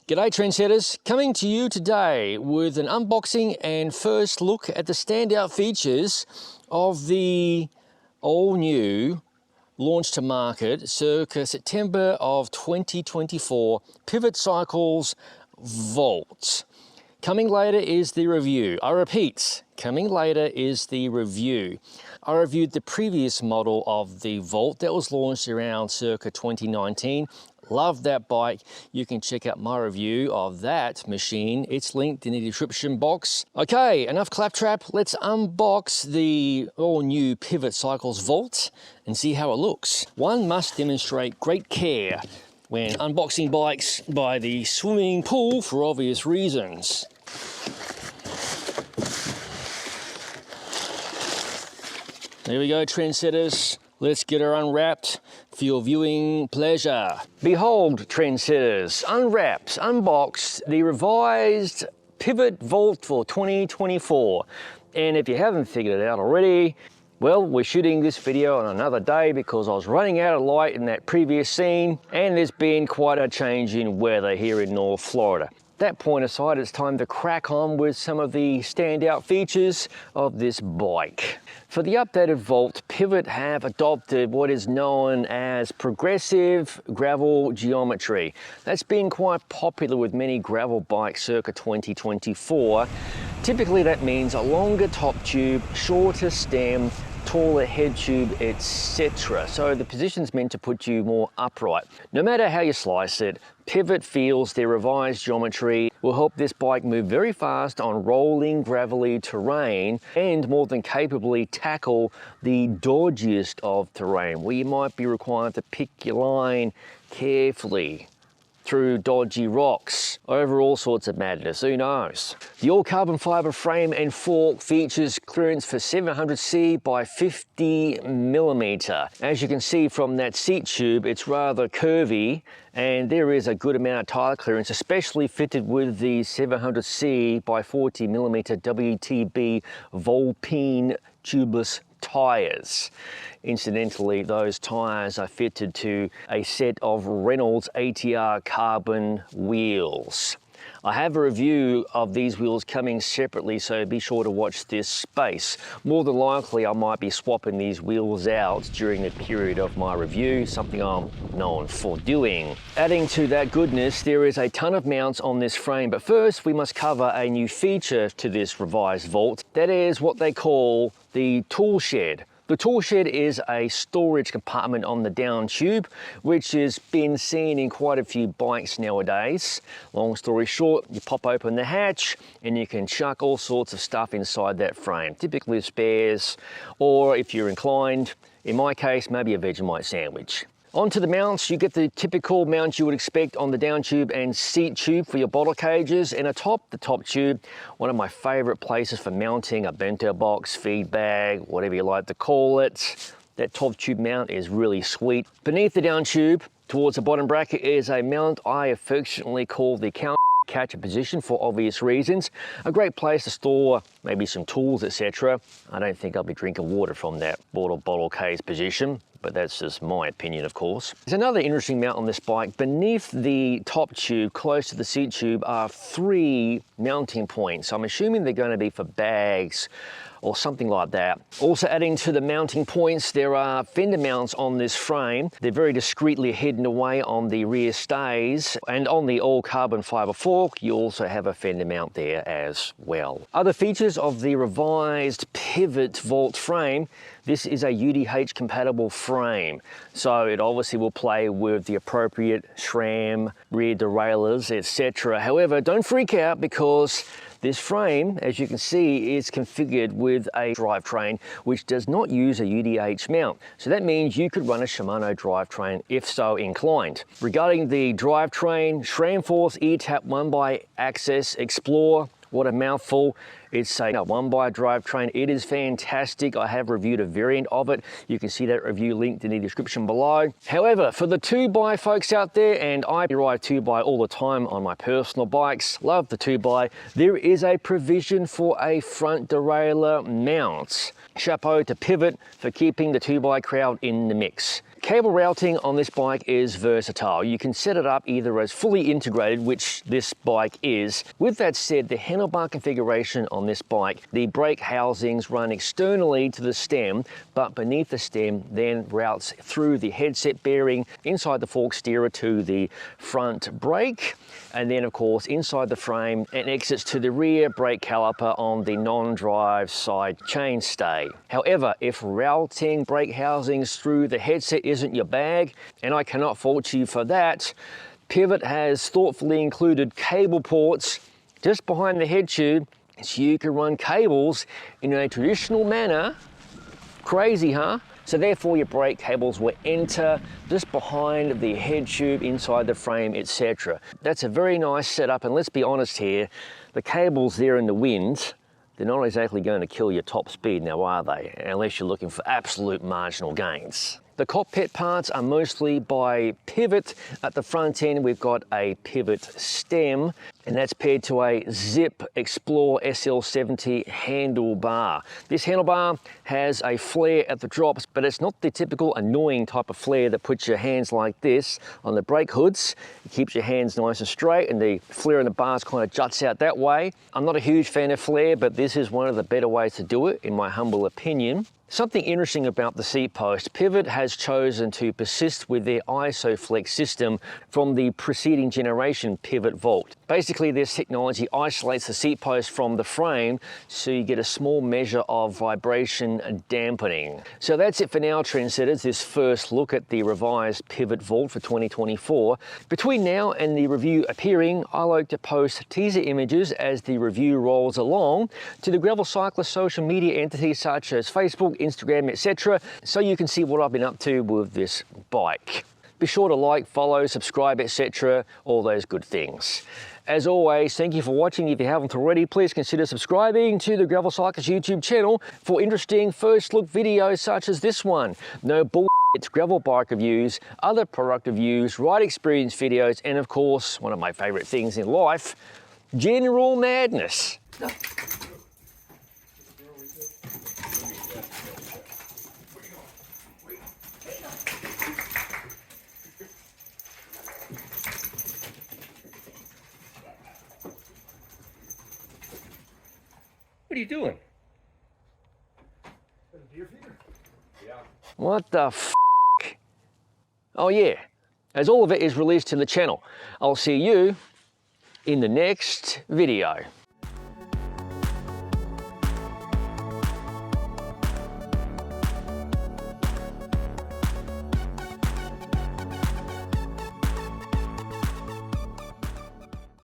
G'day trendsetters, coming to you today with an unboxing and first look at the standout features of the all new launch to market circa September of 2024 Pivot Cycles Volt. Coming later is the review. I repeat, coming later is the review. I reviewed the previous model of the Volt that was launched around circa 2019. Love that bike. You can check out my review of that machine. It's linked in the description box. Okay, enough claptrap. Let's unbox the all new Pivot Cycles Volt and see how it looks. One must demonstrate great care when unboxing bikes by the swimming pool for obvious reasons. There we go, trendsetters. Let's get her unwrapped for your viewing pleasure. Behold, trendsetters, unwrapped, unboxed, the revised Pivot Volt for 2024. And if you haven't figured it out already, well, we're shooting this video on another day because I was running out of light in that previous scene, and there's been quite a change in weather here in North Florida. That point aside, it's time to crack on with some of the standout features of this bike. For the updated Volt, Pivot have adopted what is known as progressive gravel geometry. That's been quite popular with many gravel bikes circa 2024. Typically that means a longer top tube, shorter stem, taller head tube, etc. So the position's meant to put you more upright. No matter how you slice it, Pivot feels their revised geometry will help this bike move very fast on rolling, gravelly terrain and more than capably tackle the dodgiest of terrain, where you might be required to pick your line carefully through dodgy rocks, over all sorts of madness, who knows. The all-carbon fiber frame and fork features clearance for 700C by 50mm. As you can see from that seat tube, it's rather curvy, and there is a good amount of tire clearance, especially fitted with the 700C by 40mm WTB Volpine tubeless tires. Incidentally, those tires are fitted to a set of Reynolds ATR carbon wheels. I have a review of these wheels coming separately, so be sure to watch this space. More than likely, I might be swapping these wheels out during the period of my review, something I'm known for doing. Adding to that goodness, there is a ton of mounts on this frame, but first we must cover a new feature to this revised Volt. That is what they call the tool shed. The tool shed is a storage compartment on the down tube, which has been seen in quite a few bikes nowadays. Long story short, you pop open the hatch and you can chuck all sorts of stuff inside that frame, typically spares, or if you're inclined, in my case, maybe a Vegemite sandwich. Onto the mounts, you get the typical mount you would expect on the down tube and seat tube for your bottle cages, and atop the top tube, one of my favorite places for mounting a bento box, feed bag, whatever you like to call it. That top tube mount is really sweet. Beneath the down tube, towards the bottom bracket, is a mount I affectionately call the catcher position for obvious reasons. A great place to store maybe some tools, etc. I don't think I'll be drinking water from that bottle case position, but that's just my opinion, of course. There's another interesting mount on this bike. Beneath the top tube, close to the seat tube, are 3 mounting points. I'm assuming they're going to be for bags or something like that. Also adding to the mounting points, there are fender mounts on this frame. They're very discreetly hidden away on the rear stays, and on the all carbon fiber fork, you also have a fender mount there as well. Other features of the revised Pivot Volt frame: this is a UDH compatible frame, so it obviously will play with the appropriate SRAM, rear derailleurs, etc. However, don't freak out, because this frame, as you can see, is configured with a drivetrain which does not use a UDH mount. So that means you could run a Shimano drivetrain if so inclined. Regarding the drivetrain, SRAM Force ETAP 1x Explore, what a mouthful. It's a 1x drivetrain. It is fantastic. I have reviewed a variant of it. You can see that review linked in the description below. However, for the 2x folks out there, and I ride 2x all the time on my personal bikes, love the 2x, there is a provision for a front derailleur mount. Chapeau to Pivot for keeping the 2x crowd in the mix. Cable routing on this bike is versatile. You can set it up either as fully integrated, which this bike is. With that said, the handlebar configuration on this bike, the brake housings run externally to the stem, but beneath the stem then routes through the headset bearing, inside the fork steerer to the front brake, and then of course inside the frame and exits to the rear brake caliper on the non-drive side chainstay. However, if routing brake housings through the headset isn't your bag, and I cannot fault you for that, Pivot has thoughtfully included cable ports just behind the head tube so you can run cables in a traditional manner. Crazy, huh? So therefore your brake cables will enter just behind the head tube, inside the frame, etc. That's a very nice setup, and let's be honest here, the cables there in the wind, they're not exactly going to kill your top speed now, are they? Unless you're looking for absolute marginal gains. The cockpit parts are mostly by Pivot. At the front end, we've got a Pivot stem, and that's paired to a Zip Explore SL70 handlebar. This handlebar has a flare at the drops, but it's not the typical annoying type of flare that puts your hands like this on the brake hoods. It keeps your hands nice and straight, and the flare in the bars kind of juts out that way. I'm not a huge fan of flare, but this is one of the better ways to do it, in my humble opinion. Something interesting about the seat post, Pivot has chosen to persist with their ISOFlex system from the preceding generation Pivot Vault. Basically, this technology isolates the seat post from the frame, so you get a small measure of vibration dampening. So that's it for now, trendsetters, this first look at the revised Pivot Vault for 2024. Between now and the review appearing, I like to post teaser images as the review rolls along to the Gravel Cyclist social media entities such as Facebook, Instagram, etc., so you can see what I've been up to with this bike. Be sure to like, follow, subscribe, etc., all those good things. As always, thank you for watching. If you haven't already, please consider subscribing to the Gravel Cyclist YouTube channel for interesting first look videos such as this one. No bull. It's gravel bike reviews, other product reviews, ride experience videos, and of course, one of my favorite things in life, general madness. What are you doing? Deer feeder? Yeah. What the f***? Oh yeah, as all of it is released to the channel. I'll see you in the next video.